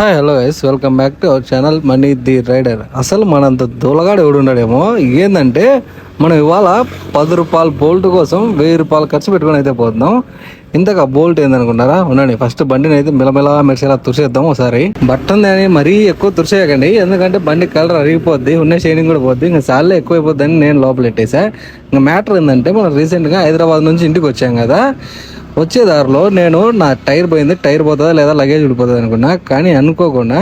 Hi hello guys, welcome back to our channel money the rider. అసలు మనంత దూలగాడు ఎవడున్నాడేమో. ఏంటంటే మనం ఇవాళ 10 రూపాయల బోల్ట్ కోసం 1000 రూపాయలు ఖర్చు పెట్టుకుని అయితే పోతున్నాం. ఇంతగా బోల్ట్ ఏందనుకుంటారా? ఉండండి, ఫస్ట్ బండిని అయితే మిలమిలా మెరిసేలా తుడిసేద్దాం ఒకసారి. బట్టన్ అని మరీ ఎక్కువ తుడిసేయకండి, ఎందుకంటే బండి కలర్ అరిగిపోద్ది, ఉన్న షైనింగ్ కూడా పోద్ది. ఇంకా సార్లే ఎక్కువైపోద్దని నేను లోపల పెట్టేసా. ఇంకా మ్యాటర్ ఏంటంటే మనం రీసెంట్గా హైదరాబాద్ నుంచి ఇంటికి వచ్చాం కదా. వచ్చే దారిలో నేను నా టైర్ పోయింది, టైర్ పోతుందా లేదా లగేజ్ విడిపోతుంది అనుకున్నా. కానీ అనుకోకుండా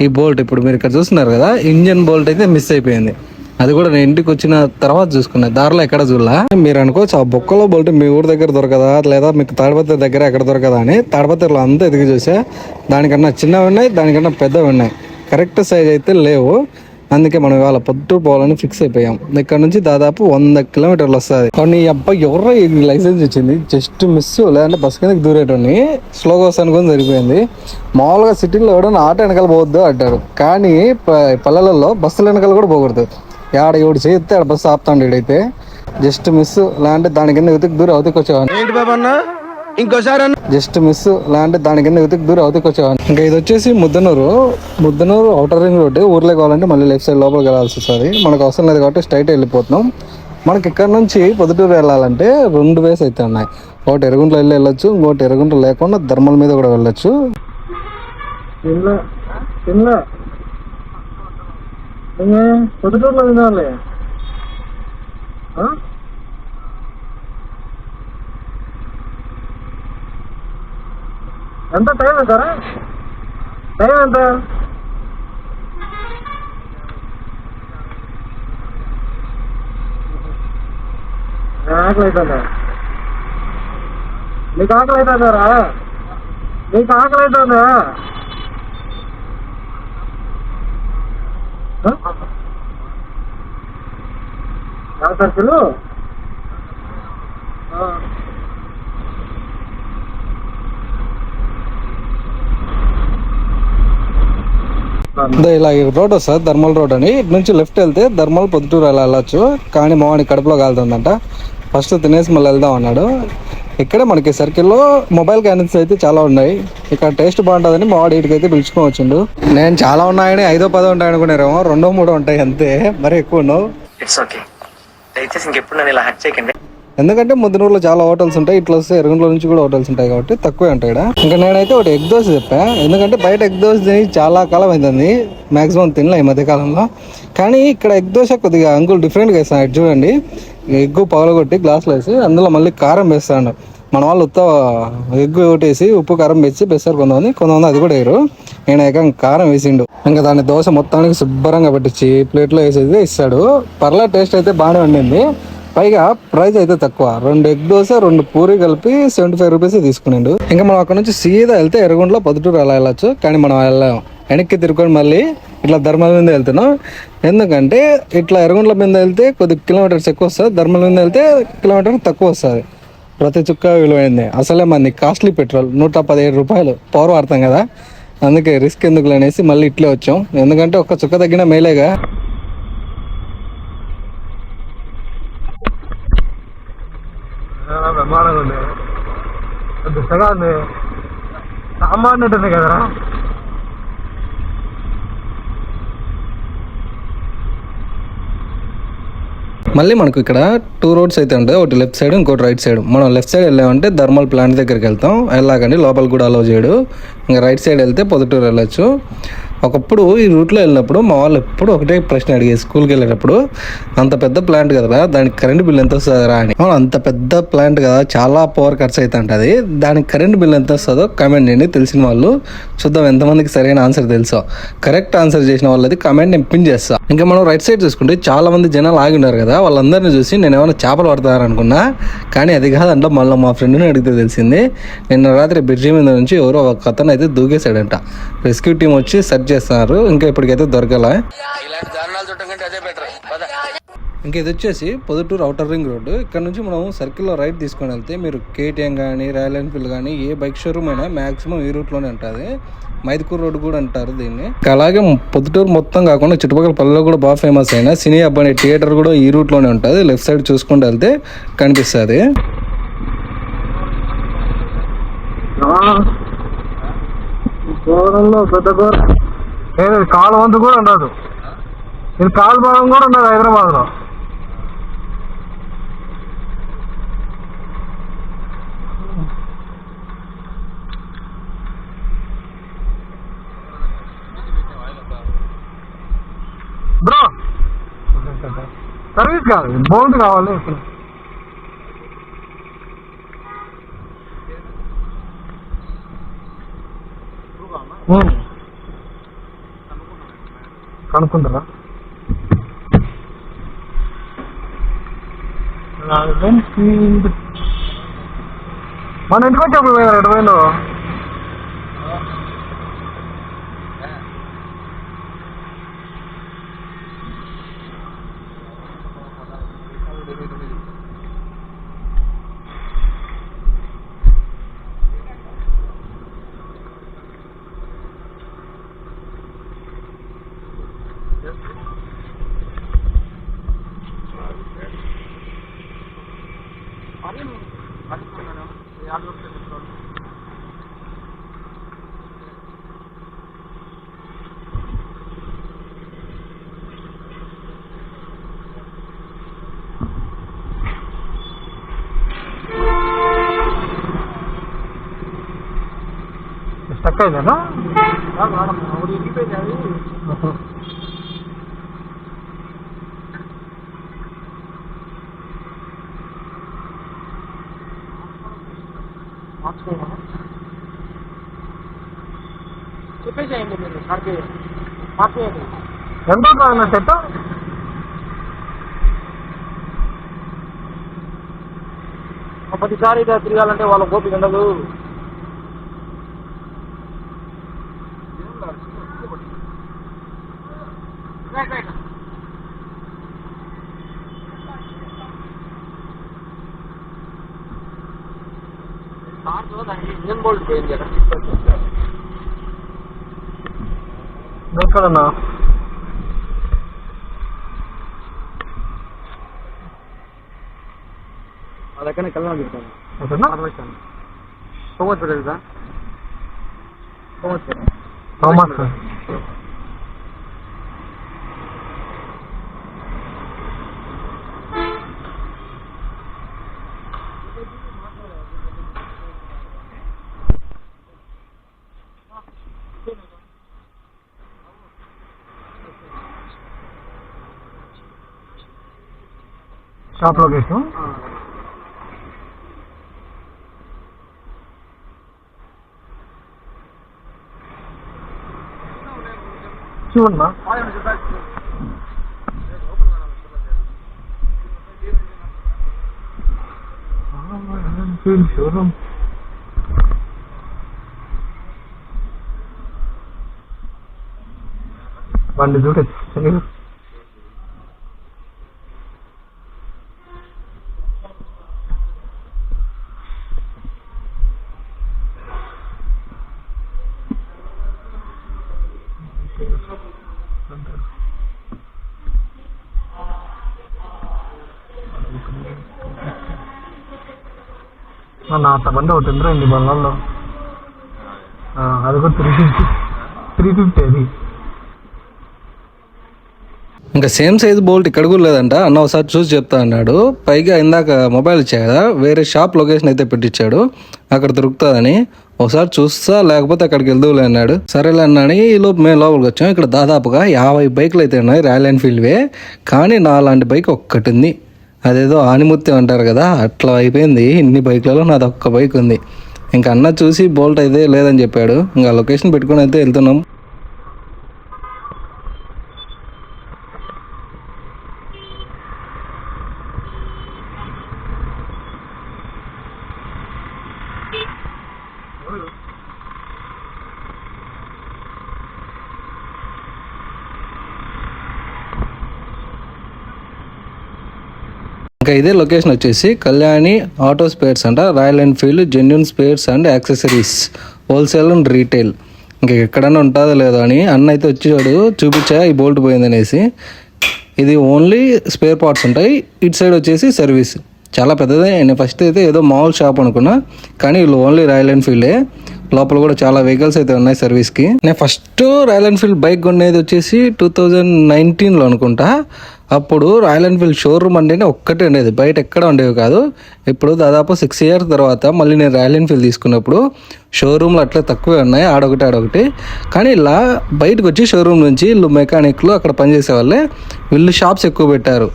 ఈ బోల్ట్, ఇప్పుడు మీరు ఇక్కడ చూస్తున్నారు కదా, ఇంజన్ బోల్ట్ అయితే మిస్ అయిపోయింది. అది కూడా నేను ఇంటికి వచ్చిన తర్వాత చూసుకున్నా, దారిలో ఎక్కడ చూడలా. మీరు అనుకోవచ్చు ఆ బొక్కలో బోల్ట్ మీ ఊరి దగ్గర దొరకదా లేదా మీకు తాడిపత్రి దగ్గర ఎక్కడ దొరకదా అని. తాడిపత్రిలో అంతా ఎదిగి చూసా, దానికన్నా చిన్నవి ఉన్నాయి, దానికన్నా పెద్దవి ఉన్నాయి. కరెక్ట్ సైజ్ అయితే లేవు. అందుకే మనం ఇవాళ పొద్దు పోవాలని ఫిక్స్ అయిపోయాం. ఇక్కడ నుంచి దాదాపు 100 కిలోమీటర్లు వస్తుంది. కానీ ఈ అబ్బాయి ఎవరో ఈ లైసెన్స్ ఇచ్చింది, జస్ట్ మిస్. లేదంటే బస్ కిందకి దూరేటోని స్లోగా వస్తాను కూడా సరిపోయింది. మామూలుగా సిటీలో ఎవడన్నా ఆటో వెనకాల పోవద్దు అంటారు, కానీ పల్లెలలో బస్సుల వెనకాల కూడా పోకూడదు. ఆడ ఎవడు చేస్తే ఆడ బస్సు ఆపుతాడు. ఇడైతే జస్ట్ మిస్. లేదంటే దాని కింద వెతికి దూరం అవతికి వచ్చేవాడిని. ఇంకోసారి జస్ట్ మిస్. లేదంటే దాని కింద వెతికి దూరం అవతికి వచ్చేవాడిని. ఇంకా ఇది వచ్చేసి ముద్దనూరు ఔటర్ రింగ్ రోడ్. ఊర్లో కావాలంటే మళ్ళీ లెఫ్ట్ సైడ్ లోపలికి వెళ్ళాల్సి వస్తుంది. మనకు అవసరం లేదు కాబట్టి స్ట్రైట్ వెళ్ళిపోతున్నాం. మనకి ఇక్కడ నుంచి పొద్దుటూరు వెళ్ళాలంటే 2 వేస్ అయితే ఉన్నాయి. ఒకటి ఎరుగుంట్లో వెళ్ళొచ్చు, ఇంకోటి ఎరుగుంట్లో లేకుండా ధర్మల మీద కూడా వెళ్ళొచ్చు. పొద్దుటూరులో తినాలి. ఎంత టైం అవుతారా? టైం ఎంత? ఆకలి అవుతుందా? నీకు ఆకలి అవుతుందారా? నీకు ఆకలి అవుతుందా? సర్కిల్ ఇలా రోడ్ వస్తుంది, ధర్మల్ రోడ్ అని. ఇటు నుంచి లెఫ్ట్ వెళ్తే ధర్మల్ పొద్దుటూరు వెళ్ళచ్చు. కానీ మావాడికి కడుపులో కాలుతుందంట. ఫస్ట్ తినేసి మళ్ళీ వెళ్దాం అన్నాడు. ఇక్కడే మనకి సర్కిల్లో మొబైల్ క్యాంటీన్స్ అయితే చాలా ఉన్నాయి. ఇక్కడ టేస్ట్ బాగుంటుందని మావాడు వీటికైతే పిలుచుకొని వచ్చిండు. నేను చాలా ఉన్నాయని 5 10 ఉంటాయి అనుకున్నారేమో, 2 3 ఉంటాయి అంతే, మరి ఎక్కువ ఉండవు. ఎందుకంటే ముద్దనూరులో చాలా హోటల్స్ ఉంటాయి, ఇట్లా వస్తే ఎరుగుంట్ల నుంచి కూడా హోటల్స్ ఉంటాయి కాబట్టి తక్కువే ఉంటాయి ఇక్కడ. ఇంకా నేనైతే ఒకటి ఎగ్ దోశ చెప్పా, ఎందుకంటే బయట ఎగ్ దోశ తిని చాలా కాలం అవుతుంది, మాక్సిమం తినలే ఈ మధ్యకాలంలో. కానీ ఇక్కడ ఎగ్ దోశ కొద్దిగా అంకుల్ డిఫరెంట్గా వేస్తాను. ఇటు చూడండి, ఎగ్ పగలగొట్టి గ్లాస్లో వేసి అందులో మళ్ళీ కారం వేస్తాడు. మన వాళ్ళు ఉత్త ఎగ్ కొట్టేసి ఉప్పు కారం వేసి వేస్తారు కొంతమంది అది కూడా వేయరు. నేను ఏకంగా కారం వేసిండు. ఇంకా దాన్ని దోశ మొత్తానికి శుభ్రంగా పట్టించి ప్లేట్లో వేసేది ఇస్తాడు. పర్లా టేస్ట్ అయితే బాగానే ఉండింది. పైగా ప్రైస్ అయితే తక్కువ. 2 ఎగ్ దోశ 2 పూరి కలిపి 75 రూపీస్ తీసుకునిండు. ఇంకా మనం అక్కడ నుంచి సీదా వెళ్తే ఎర్రగొండలో పొద్దుటూరు అలా వెళ్ళచ్చు. కానీ మనం వెళ్ళాం, వెనక్కి తిరుకొని మళ్ళీ ఇట్లా ధర్మల మీద వెళ్తున్నాం. ఎందుకంటే ఇట్లా ఎర్రగొండల మీద వెళ్తే కొద్ది కిలోమీటర్స్ ఎక్కువ వస్తుంది, ధర్మల మీద వెళ్తే కిలోమీటర్ తక్కువ వస్తుంది. ప్రతి చుక్క విలువైంది. అసలే మంది కాస్ట్లీ పెట్రోల్ 117 రూపాయలు పవర్ వాడతాం కదా, అందుకే రిస్క్ ఎందుకు అనేసి మళ్ళీ ఇట్లే వచ్చాం. ఎందుకంటే ఒక్క చుక్క తగ్గిన మేలేగా. బ్రహ్మాండంగా ఉంది, దిశగా ఉంది, సామాన్య ఉంటుంది కదరా. మళ్ళీ మనకు ఇక్కడ 2 రోడ్స్ అయితే ఉంటాయి, ఒకటి లెఫ్ట్ సైడ్ ఇంకోటి రైట్ సైడ్. మనం లెఫ్ట్ సైడ్ వెళ్ళామంటే ధర్మల్ ప్లాంట్ దగ్గరికి వెళ్తాం, వెళ్ళాకండి లోపల కూడా అలౌ చేయడు. ఇంకా రైట్ సైడ్ వెళ్తే పొద్దుటూరు వెళ్ళొచ్చు. ఒకప్పుడు ఈ రూట్లో వెళ్ళినప్పుడు మా వాళ్ళు ఎప్పుడు ఒకటే ప్రశ్న అడిగేది స్కూల్కి వెళ్ళేటప్పుడు, అంత పెద్ద ప్లాంట్ కదరా, దానికి కరెంట్ బిల్ ఎంత వస్తుందా అని. అంత పెద్ద ప్లాంట్ కదా, చాలా పవర్ ఖర్చు అయితే ఉంటుంది, దానికి కరెంట్ బిల్ ఎంత వస్తుందో కామెంట్ చేయండి తెలిసిన వాళ్ళు. చూద్దాం ఎంతమందికి సరైన ఆన్సర్ తెలుసో. కరెక్ట్ ఆన్సర్ చేసిన వాళ్ళది కామెంట్ నేను పిన్ చేస్తాను. ఇంకా మనం రైట్ సైడ్ చూసుకుంటే చాలా మంది జనాలు ఆగి ఉన్నారు కదా, వాళ్ళందరినీ చూసి నేను ఏమైనా చేపలు పడతారనుకున్నా, కానీ అది కాదంట. మళ్ళీ మా ఫ్రెండ్ని అడిగితే తెలిసింది, నిన్న రాత్రి బ్రిడ్జి మీద నుంచి ఎవరో ఒక అతను అయితే దూకేశాడంట. రెస్క్యూ టీం వచ్చి సెర్చ్ చేస్తున్నారు, ఇంకా ఇప్పటికైతే దొరకలే. ఇంకా ఇది వచ్చేసి పొద్దుటూరు ఔటర్ రింగ్ రోడ్డు. ఇక్కడ నుంచి మనం సర్కిల్లో రైట్ తీసుకొని వెళ్తే మీరు కేటీఎం కానీ రాయల్ ఎన్ఫీల్డ్ కానీ ఏ బైక్ షోరూమ్ అయినా మాక్సిమం ఈ రూట్లోనే ఉంటుంది. మైదుకూరు రోడ్డు కూడా అంటారు దీన్ని. అలాగే పొద్దుటూరు మొత్తం కాకుండా చుట్టుపక్కల పల్లెలో కూడా బాగా ఫేమస్ అయిన సినీ హబ్ అనే థియేటర్ కూడా ఈ రూట్లోనే ఉంటుంది. లెఫ్ట్ సైడ్ చూసుకుంటూ వెళ్తే కనిపిస్తుంది. ఘోరంలో పెద్ద ఘోరం. కాలు వంతు కూడా ఉండదు, ఇది కాలు భాగం కూడా ఉండదు హైదరాబాద్లో. బ్రో సర్వీస్ కాదు, బోల్ట్ కావాలి. కనుక్కుంటారా? మన ఇంటికి వచ్చేప్పుడు పోయినా ఎటు పోయిందో. స్టక్ అయిందా? చెప్పేసేయండి మీరు మార్చేయండి. ఎంత అవుతుంది సెట్? ప్రతిసారి ఇట్లా తిరగాలంటే వాళ్ళ ఓపిక ఉండదు. ఇంజన్ బోల్ట్ పోయింది ఎక్కడన్నా? అది ఎక్కడ కళ్యాణం చెప్తాను సోమస్ తెలుసా? థామస్ షాప్ లొకేషన్ చూడన్నా. షోరూమ్ బండి చూడచ్చు. నా బండి ఒకటి ఉందిరా ఇంటి బంగాల్లో, అది కూడా 350 అది. ఇంకా సేమ్ సైజ్ బోల్ట్ ఇక్కడ కూడా లేదంట. అన్న ఒకసారి చూసి చెప్తా అన్నాడు. పైగా ఇందాక మొబైల్ ఇచ్చా కదా, వేరే షాప్ లొకేషన్ అయితే పెట్టించాడు, అక్కడ దొరుకుతుందని. ఒకసారి చూస్తా, లేకపోతే అక్కడికి వెళ్దూలే అన్నాడు. సరేలే అన్నాని ఈ లోపు మేము లోపలికి వచ్చాం. ఇక్కడ దాదాపుగా 50 బైకులు అయితే ఉన్నాయి, రాయల్ ఎన్ఫీల్డ్వే. కానీ నా లాంటి బైక్ ఒక్కటి ఉంది, అదేదో ఆనిముత్తి అంటారు కదా, అట్లా అయిపోయింది. ఇన్ని బైక్లలో నాది ఒక్క బైక్ ఉంది. ఇంకా అన్న చూసి బోల్ట్ అయితే లేదని చెప్పాడు. ఇంకా లొకేషన్ పెట్టుకుని అయితే వెళ్తున్నాం. ఇంకా ఇదే లొకేషన్ వచ్చేసి కళ్యాణి ఆటో స్పేర్స్ అంట, Royal Enfield genuine spares and accessories wholesale and retail. ఇంకా ఎక్కడన్నా ఉంటుందో లేదో అని అన్న అయితే వచ్చాడు, చూపించా ఈ బోల్ట్ పోయిందనేసి. ఇది ఓన్లీ స్పేర్ పార్ట్స్ ఉంటాయి, ఇటు సైడ్ వచ్చేసి సర్వీస్. చాలా పెద్దదే. నేను ఫస్ట్ అయితే ఏదో మామూలు షాప్ అనుకున్నా, కానీ వీళ్ళు ఓన్లీ రాయల్ ఎన్ఫీల్డే. లోపల కూడా చాలా వెహికల్స్ అయితే ఉన్నాయి సర్వీస్కి. నేను ఫస్ట్ రాయల్ ఎన్ఫీల్డ్ బైక్ కొనేది వచ్చేసి 2019లో అనుకుంటా. అప్పుడు రాయల్ ఎన్ఫీల్డ్ షోరూమ్ అంటేనే ఒక్కటే ఉండేది, బయట ఎక్కడ ఉండేవి కాదు. ఇప్పుడు దాదాపు 6 years తర్వాత మళ్ళీ నేను రాయల్ ఎన్ఫీల్డ్ తీసుకున్నప్పుడు షోరూమ్లు అట్లా తక్కువే ఉన్నాయి, ఆడొకటి. కానీ ఇలా బయటకు వచ్చి షోరూమ్ నుంచి వీళ్ళు మెకానిక్లు అక్కడ పనిచేసే వాళ్ళే వీళ్ళు షాప్స్ ఎక్కువ పెట్టారు.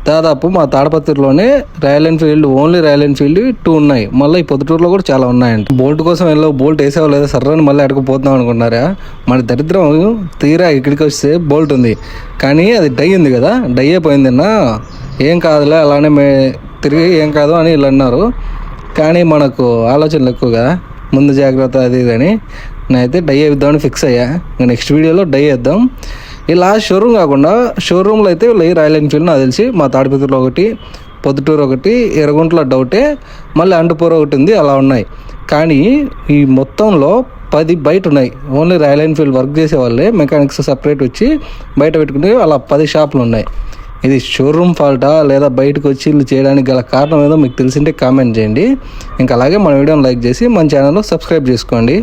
దాదాపు మా తాడపత్రిలోనే Royal Enfield, only Royal Enfield 2 ఉన్నాయి. మళ్ళీ ఈ పొద్దుటూరులో కూడా చాలా ఉన్నాయంట. బోల్ట్ కోసం బోల్ట్ వేసావు లేదా సర్రని మళ్ళీ అడుగుపోతున్నాం అనుకున్నారా? మన దరిద్రం తీరా ఇక్కడికి వస్తే బోల్ట్ ఉంది కానీ అది డై ఉంది కదా, డై అయిపోయిందన్నా. ఏం కాదులే అలానే తిరిగి ఏం కాదు అని వీళ్ళు అన్నారు. కానీ మనకు ఆలోచనలు ఎక్కువగా, ముందు జాగ్రత్త అది అని నేనైతే డై వేద్దామని ఫిక్స్ అయ్యా. నెక్స్ట్ వీడియోలో డై వేద్దాం. ఇలా షోరూమ్ కాకుండా షోరూమ్లో అయితే రాయల్ ఎన్ఫీల్డ్ నాకు తెలిసి మా తాడిపత్రిలో ఒకటి, పొద్దుటూరు ఒకటి, ఎర్రగుంటలో డౌటే, మళ్ళీ అంటుపూర్ ఒకటి ఉంది, అలా ఉన్నాయి. కానీ ఈ మొత్తంలో 10 బయట ఉన్నాయి. ఓన్లీ రాయల్ ఎన్ఫీల్డ్ వర్క్ చేసే వాళ్ళే మెకానిక్స్ సపరేట్ వచ్చి బయట పెట్టుకుని అలా 10 షాపులు ఉన్నాయి. ఇది షోరూమ్ ఫాల్టా లేదా బయటకు వచ్చి వీళ్ళు చేయడానికి గల కారణం ఏదో మీకు తెలిసింటే కామెంట్ చేయండి. ఇంకా అలాగే మన వీడియోని లైక్ చేసి మన ఛానల్ సబ్స్క్రైబ్ చేసుకోండి.